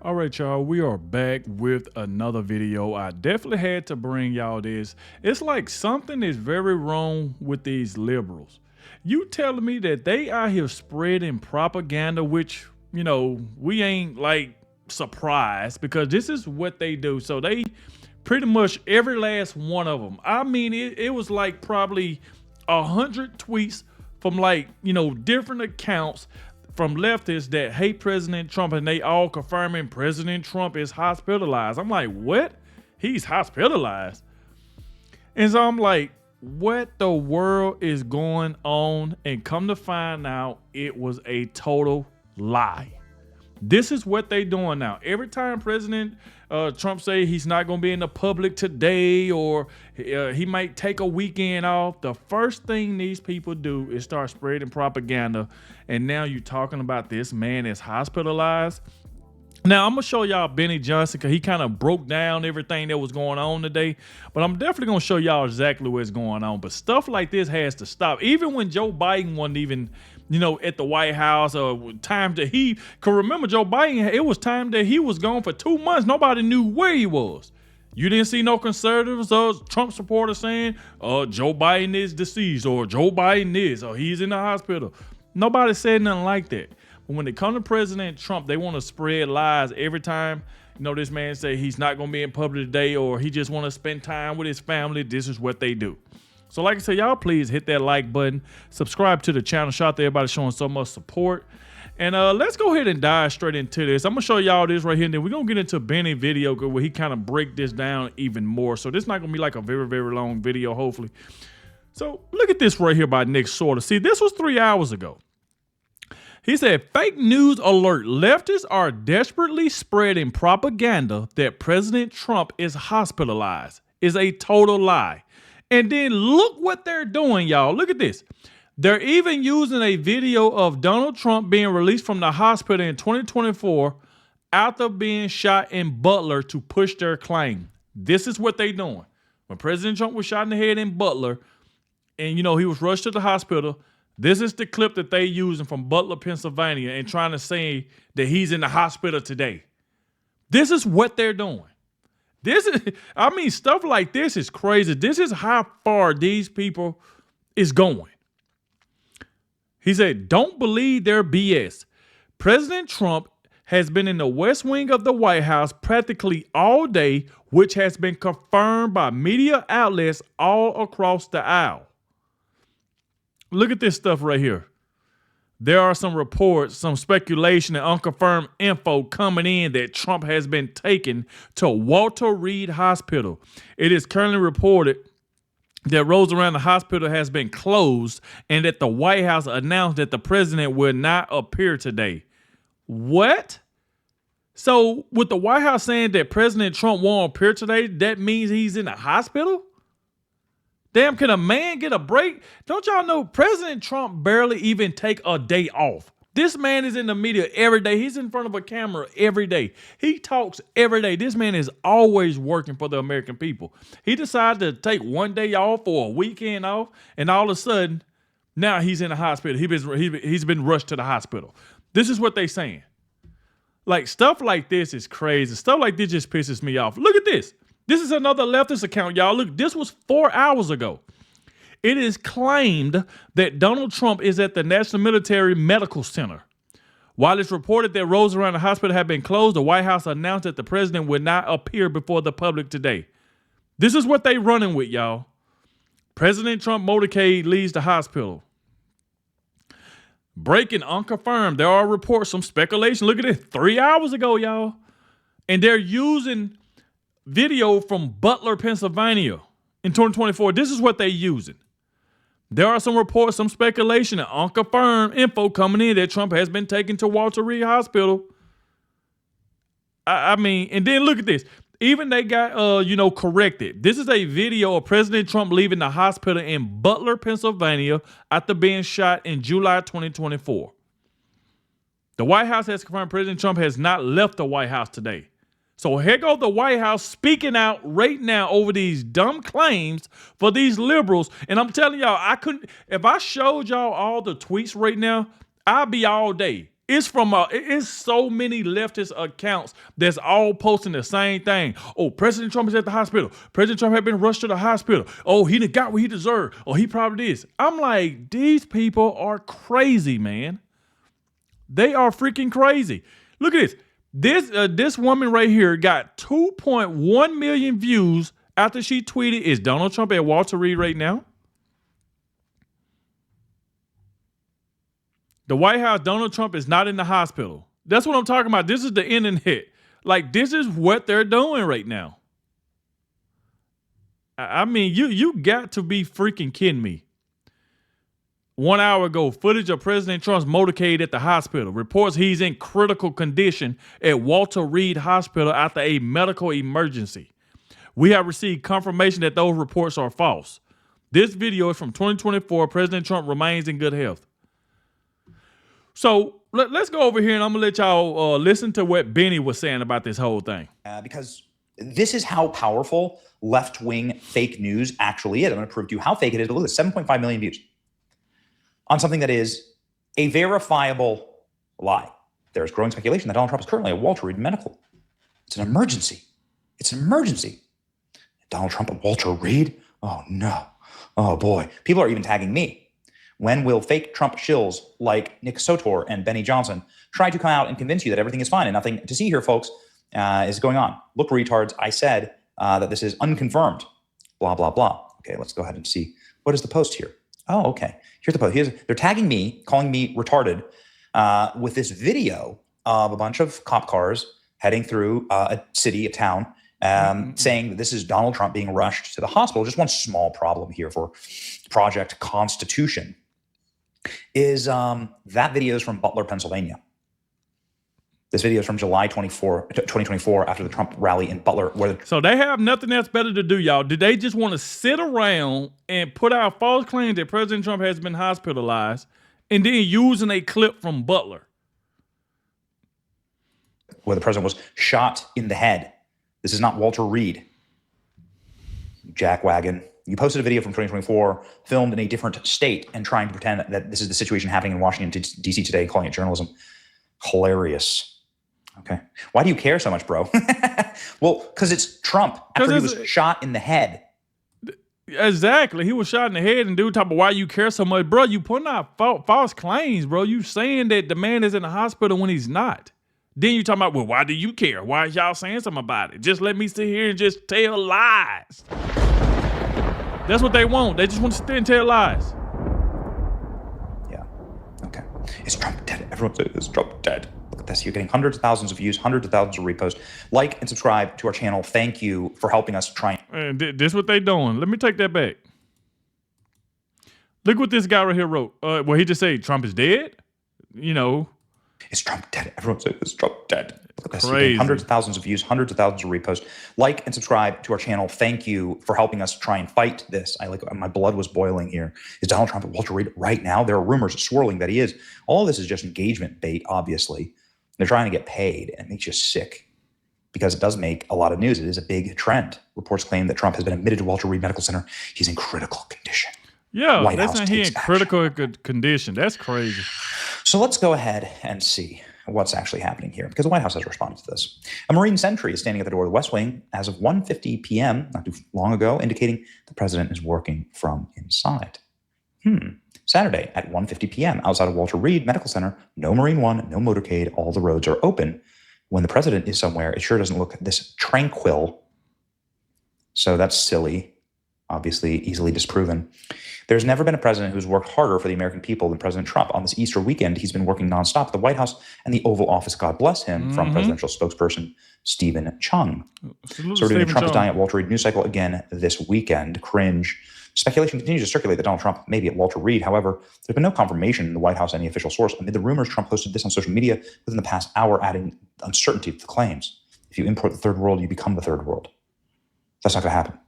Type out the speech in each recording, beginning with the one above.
All right, y'all, we are back with another video. I definitely had to bring y'all this. It's like something is very wrong with these liberals. You telling me that they out here spreading propaganda, which, we ain't like surprised because this is what they do. So they pretty much every last one of them. I mean, it was like probably 100 tweets from different accounts from leftists that hate President Trump, and they all confirming President Trump is hospitalized. I'm like, what? He's hospitalized? And so I'm like, what the world is going on? And come to find out, it was a total lie. This is what they doing now. Every time President Trump say he's not going to be in the public today, or he might take a weekend off, the first thing these people do is start spreading propaganda. And now you're talking about this man is hospitalized. Now, I'm going to show y'all Benny Johnson because he kind of broke down everything that was going on today. But I'm definitely going to show y'all exactly what's going on. But stuff like this has to stop. Even when Joe Biden wasn't even, at the White House, or time that he could remember Joe Biden, it was time that he was gone for 2 months. Nobody knew where he was. You didn't see no conservatives or Trump supporters saying, Joe Biden is deceased, or Joe Biden is, or he's in the hospital. Nobody said nothing like that. But when it comes to President Trump, they want to spread lies every time. This man say he's not going to be in public today, or he just want to spend time with his family. This is what they do. So like I said, y'all please hit that like button, subscribe to the channel. Shout out to everybody showing so much support. And let's go ahead and dive straight into this. I'm going to show y'all this right here, and then we're going to get into Benny video where he kind of break this down even more. So this is not going to be like a very, very long video, hopefully. So look at this right here by Nick Sorter. See, this was 3 hours ago. He said, fake news alert. Leftists are desperately spreading propaganda that President Trump is hospitalized. Is a total lie. And then look what they're doing, y'all. Look at this. They're even using a video of Donald Trump being released from the hospital in 2024 after being shot in Butler to push their claim. This is what they're doing. When President Trump was shot in the head in Butler, and he was rushed to the hospital, this is the clip that they using from Butler, Pennsylvania, and trying to say that he's in the hospital today. This is what they're doing. Stuff like this is crazy. This is how far these people is going. He said, don't believe their BS. President Trump has been in the West Wing of the White House practically all day, which has been confirmed by media outlets all across the aisle. Look at this stuff right here. There are some reports, some speculation, and unconfirmed info coming in that Trump has been taken to Walter Reed Hospital. It is currently reported that roads around the hospital has been closed and that the White House announced that the president will not appear today. What? So with the White House saying that President Trump won't appear today, that means he's in the hospital? Damn, can a man get a break? Don't y'all know President Trump barely even take a day off? This man is in the media every day. He's in front of a camera every day. He talks every day. This man is always working for the American people. He decided to take one day off or a weekend off, and all of a sudden, now he's in the hospital. He's been rushed to the hospital. This is what they saying. Like, stuff like this is crazy. Stuff like this just pisses me off. Look at this. This is another leftist account, y'all. Look, this was 4 hours ago. It is claimed that Donald Trump is at the National Military Medical Center. While it's reported that roads around the hospital have been closed, the White House announced that the president would not appear before the public today. This is what they running with, y'all. President Trump motorcade leaves the hospital. Breaking unconfirmed. There are reports, some speculation. Look at this. 3 hours ago, y'all. And they're using video from Butler, Pennsylvania in 2024. This is what they're using. There are some reports, some speculation, and unconfirmed info coming in that Trump has been taken to Walter Reed Hospital. And then look at this. Even they got, corrected. This is a video of President Trump leaving the hospital in Butler, Pennsylvania after being shot in July 2024. The White House has confirmed President Trump has not left the White House today. So here goes the White House speaking out right now over these dumb claims for these liberals. And I'm telling y'all, if I showed y'all all the tweets right now, I'd be all day. It's from it's so many leftist accounts that's all posting the same thing. Oh, President Trump is at the hospital. President Trump had been rushed to the hospital. Oh, he done got what he deserved. Oh, he probably is. I'm like, these people are crazy, man. They are freaking crazy. Look at this. This woman right here got 2.1 million views after she tweeted, "Is Donald Trump at Walter Reed right now?" The White House, Donald Trump is not in the hospital. That's what I'm talking about. This is the internet. Like, this is what they're doing right now. I mean, you got to be freaking kidding me. 1 hour ago, footage of President Trump's motorcade at the hospital reports he's in critical condition at Walter Reed Hospital after a medical emergency. We have received confirmation that those reports are false. This video is from 2024. President Trump remains in good health. So let's go over here and I'm going to let y'all listen to what Benny was saying about this whole thing. Because this is how powerful left-wing fake news actually is. I'm going to prove to you how fake it is. Look at this, 7.5 million views on something that is a verifiable lie. There is growing speculation that Donald Trump is currently at Walter Reed Medical. It's an emergency. It's an emergency. Donald Trump at Walter Reed? Oh, no. Oh, boy. People are even tagging me. When will fake Trump shills like Nick Sotor and Benny Johnson try to come out and convince you that everything is fine and nothing to see here, folks, is going on? Look, retards, I said that this is unconfirmed. Blah, blah, blah. Okay, let's go ahead and see. What is the post here? Oh, okay. Here's the post. They're tagging me, calling me retarded with this video of a bunch of cop cars heading through a city, a town, saying that this is Donald Trump being rushed to the hospital. Just one small problem here for Project Constitution is that video is from Butler, Pennsylvania. This video is from July 2024, after the Trump rally in Butler. So they have nothing else better to do, y'all. Did they just want to sit around and put out false claims that President Trump has been hospitalized and then using a clip from Butler? Where the president was shot in the head. This is not Walter Reed. Jackwagon. You posted a video from 2024, filmed in a different state, and trying to pretend that this is the situation happening in Washington, D.C. today, calling it journalism. Hilarious. Okay. Why do you care so much, bro? Well, because it's Trump after he was shot in the head. Exactly. He was shot in the head, and dude talking about why you care so much. Bro, you putting out false claims, bro. You saying that the man is in the hospital when he's not. Then you talking about, well, why do you care? Why is y'all saying something about it? Just let me sit here and just tell lies. That's what they want. They just want to sit there and tell lies. Yeah. Okay. Is Trump dead? Everyone says, is Trump dead? Look at this. You're getting hundreds of thousands of views, hundreds of thousands of reposts. Like and subscribe to our channel. Thank you for helping us try. And this is what they doing. Let me take that back. Look what this guy right here wrote. Well, he just said Trump is dead. You know. Is Trump dead? Everyone says, is Trump dead? Look at this. Crazy. Hundreds of thousands of views, hundreds of thousands of reposts. Like and subscribe to our channel. Thank you for helping us try and fight this. My blood was boiling here. Is Donald Trump at Walter Reed right now? There are rumors swirling that he is. All of this is just engagement bait, obviously. They're trying to get paid, and it makes you sick because it does make a lot of news. It is a big trend. Reports claim that Trump has been admitted to Walter Reed Medical Center. He's in critical condition. Yeah, that's not he in critical condition. That's crazy. So let's go ahead and see what's actually happening here, because the White House has responded to this. A Marine sentry is standing at the door of the West Wing as of 1:50 p.m., not too long ago, indicating the president is working from inside. Saturday at 1:50 p.m. outside of Walter Reed Medical Center, no Marine One, no motorcade, all the roads are open. When the president is somewhere, it sure doesn't look this tranquil. So that's silly, obviously easily disproven. There's never been a president who's worked harder for the American people than President Trump. On this Easter weekend, he's been working nonstop at the White House and the Oval Office, God bless him, from presidential spokesperson Stephen Chung. So we're doing Trump is dying at Walter Reed news cycle again this weekend. Cringe. Speculation continues to circulate that Donald Trump may be at Walter Reed. However, there's been no confirmation in the White House, any official source. Amid the rumors, Trump posted this on social media within the past hour, adding uncertainty to the claims. If you import the third world, you become the third world. That's not going to happen.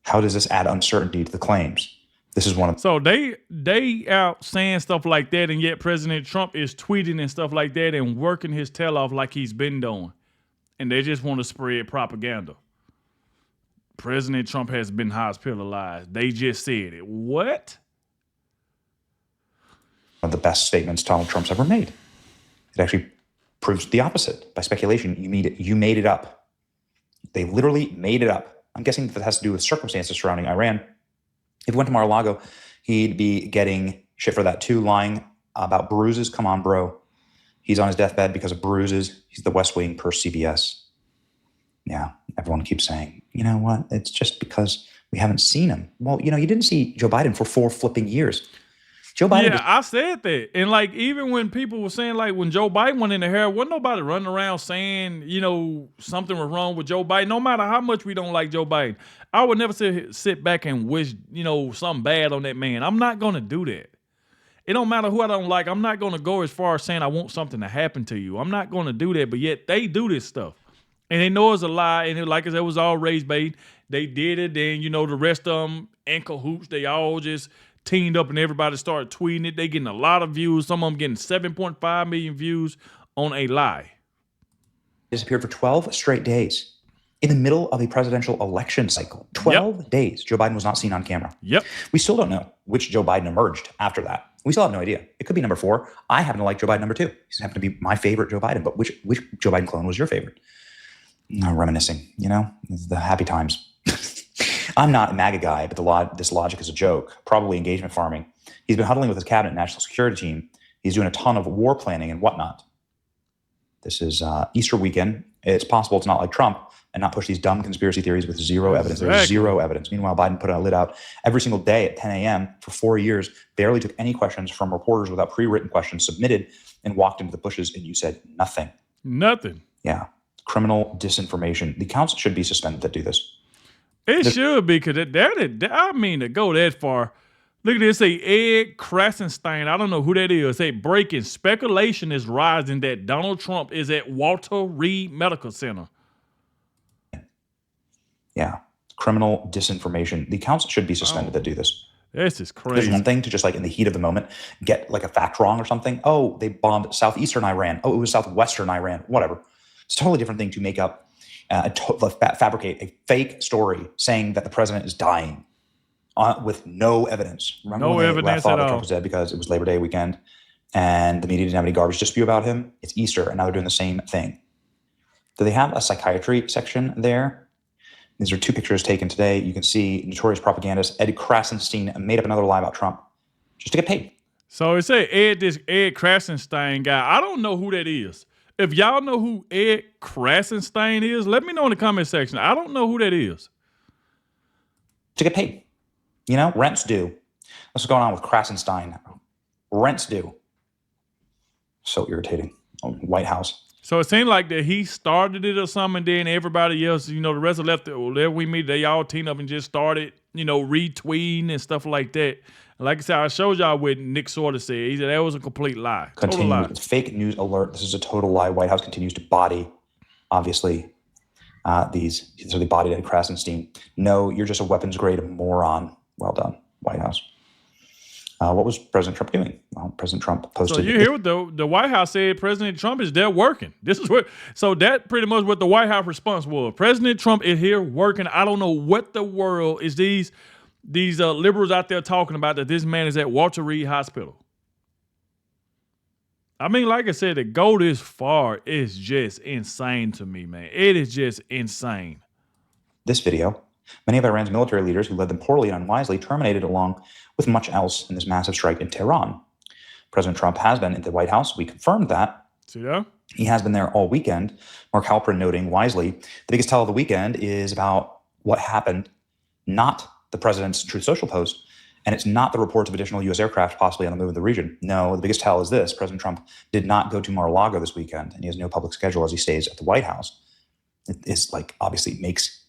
How does this add uncertainty to the claims? This is one of so they out saying stuff like that, and yet President Trump is tweeting and stuff like that and working his tail off like he's been doing, and they just want to spread propaganda. President Trump has been hospitalized. They just said it. What? One of the best statements Donald Trump's ever made. It actually proves the opposite. By speculation, you made it up. They literally made it up. I'm guessing that has to do with circumstances surrounding Iran. If he went to Mar-a-Lago, he'd be getting shit for that too, lying about bruises. Come on, bro. He's on his deathbed because of bruises. He's the West Wing per CBS. Yeah, everyone keeps saying, you know what? It's just because we haven't seen him. Well, you didn't see Joe Biden for 4 flipping years. Joe Biden. Yeah, I said that. And like, even when people were saying, like, when Joe Biden went in the hair, wasn't nobody running around saying, something was wrong with Joe Biden. No matter how much we don't like Joe Biden, I would never sit back and wish, something bad on that man. I'm not going to do that. It don't matter who I don't like. I'm not going to go as far as saying I want something to happen to you. I'm not going to do that. But yet they do this stuff. And they know it's a lie. And like I said, it was all raised bait. They did it. Then, the rest of them in cahoots, they all just teamed up and everybody started tweeting it. They getting a lot of views. Some of them getting 7.5 million views on a lie. Disappeared for 12 straight days in the middle of a presidential election cycle. 12 days. Joe Biden was not seen on camera. Yep. We still don't know which Joe Biden emerged after that. We still have no idea. It could be number 4. I happen to like Joe Biden number 2. He's happen to be my favorite Joe Biden. But which Joe Biden clone was your favorite? Reminiscing, the happy times. I'm not a MAGA guy, but this logic is a joke. Probably engagement farming. He's been huddling with his cabinet national security team. He's doing a ton of war planning and whatnot. This is Easter weekend. It's possible to not like Trump and not push these dumb conspiracy theories with zero evidence. Exactly. There's zero evidence. Meanwhile, Biden put a lid out every single day at 10 a.m. for 4 years, barely took any questions from reporters without pre-written questions submitted, and walked into the bushes, and you said nothing. Nothing. Yeah. Criminal disinformation. The accounts should be suspended that do this. It should be, because to go that far. Look at this, say Ed Krasenstein. I don't know who that is. Say breaking speculation is rising that Donald Trump is at Walter Reed Medical Center. Yeah. Criminal disinformation. The accounts should be suspended that do this. This is crazy. There's one thing to just in the heat of the moment, get a fact wrong or something. Oh, they bombed southeastern Iran. Oh, it was southwestern Iran. Whatever. It's a totally different thing to make up, fabricate a fake story saying that the president is dying with no evidence. Remember no when evidence thought at that all. Trump was dead because it was Labor Day weekend and the media didn't have any garbage to spew about him? It's Easter, and now they're doing the same thing. Do they have a psychiatry section there? These are 2 pictures taken today. You can see notorious propagandist Ed Krasenstein made up another lie about Trump just to get paid. So it said this Ed Krasenstein guy. I don't know who that is. If y'all know who Ed Krasenstein is, let me know in the comment section. I don't know who that is. To get paid. Rent's due. What's going on with Krasenstein? Rent's due. So irritating. White House. So it seemed like that he started it or something, and then everybody else, the rest of there we meet, they all teamed up and just started, retweeting and stuff like that. Like I said, I showed y'all what Nick Sorta said. He said that was a complete lie. Total lie. It's fake news alert. This is a total lie. White House continues to body, obviously, these. So they bodied Ed Krasenstein. No, you're just a weapons grade moron. Well done, White House. What was President Trump doing? Well, President Trump posted. So you hear what the White House said? President Trump is there working. This is what. So that pretty much what the White House response was. President Trump is here working. I don't know what the world is these liberals out there talking about that this man is at Walter Reed Hospital. I mean, like I said, to go this far is just insane to me, man. It is just insane. This video, many of Iran's military leaders who led them poorly and unwisely terminated along with much else in this massive strike in Tehran. President Trump has been in the White House. We confirmed that. See that? He has been there all weekend. Mark Halperin noting wisely, the biggest tell of the weekend is about what happened, not the president's Truth Social post, and it's not the reports of additional U.S. aircraft possibly on the move in the region. No, the biggest tell is this. President Trump did not go to Mar-a-Lago this weekend, and he has no public schedule as he stays at the White House. It is obviously makes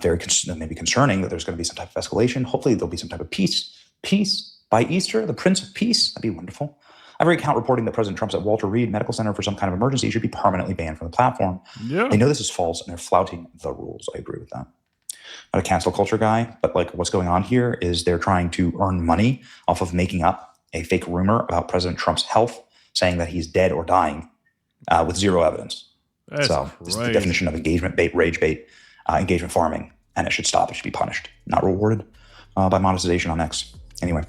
maybe concerning that there's going to be some type of escalation. Hopefully there'll be some type of peace. Peace by Easter, the Prince of Peace. That'd be wonderful. Every account reporting that President Trump's at Walter Reed Medical Center for some kind of emergency should be permanently banned from the platform. Yeah. They know this is false, and they're flouting the rules. I agree with that. Not a cancel culture guy, but what's going on here is they're trying to earn money off of making up a fake rumor about President Trump's health, saying that he's dead or dying with zero evidence. That's so this is the definition of engagement bait, rage bait, engagement farming, and it should stop. It should be punished, not rewarded by monetization on X. Anyway,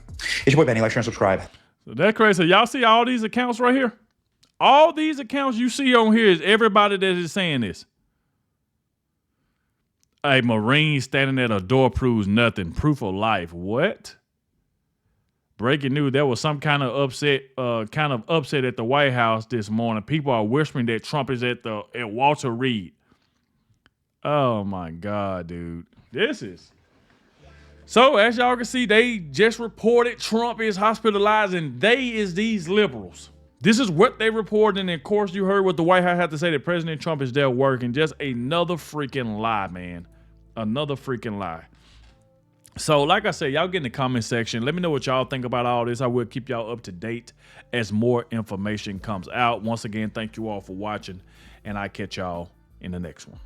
it's your boy Benny. Like, share, and subscribe. So that's crazy. So y'all see all these accounts right here? All these accounts you see on here is everybody that is saying this. A Marine standing at a door proves nothing. Proof of life. What? Breaking news, there was some kind of upset at the White House this morning. People are whispering that Trump is at Walter Reed. Oh my God, dude. This is. So as y'all can see, they just reported Trump is hospitalized, and they is these liberals. This is what they reported, and of course you heard what the White House had to say that President Trump is there working. Just another freaking lie, man. Another freaking lie. So like I said, y'all get in the comment section. Let me know what y'all think about all this. I will keep y'all up to date as more information comes out. Once again, thank you all for watching, and I catch y'all in the next one.